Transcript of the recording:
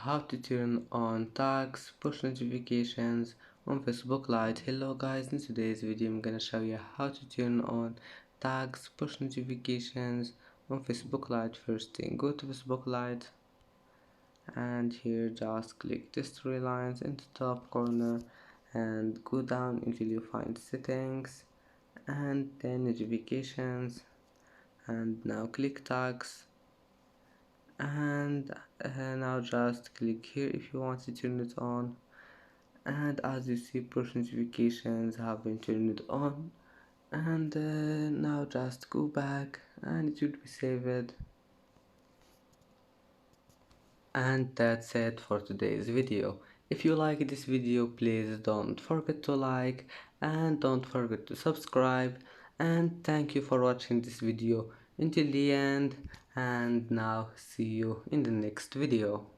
how to turn on tags, push notifications on Facebook Lite. Hello guys, in today's video I'm gonna show you how to turn on tags, push notifications on Facebook Lite. First thing, go to Facebook Lite and here just click the three lines in the top corner and go down until you find settings and then notifications, and now click tags, and now just click here if you want to turn it on. And as you see, push notifications have been turned on, and now just go back and it will be saved. And that's it for today's video. If you like this video, please don't forget to like and don't forget to subscribe, and thank you for watching this video until the end, and now see you in the next video.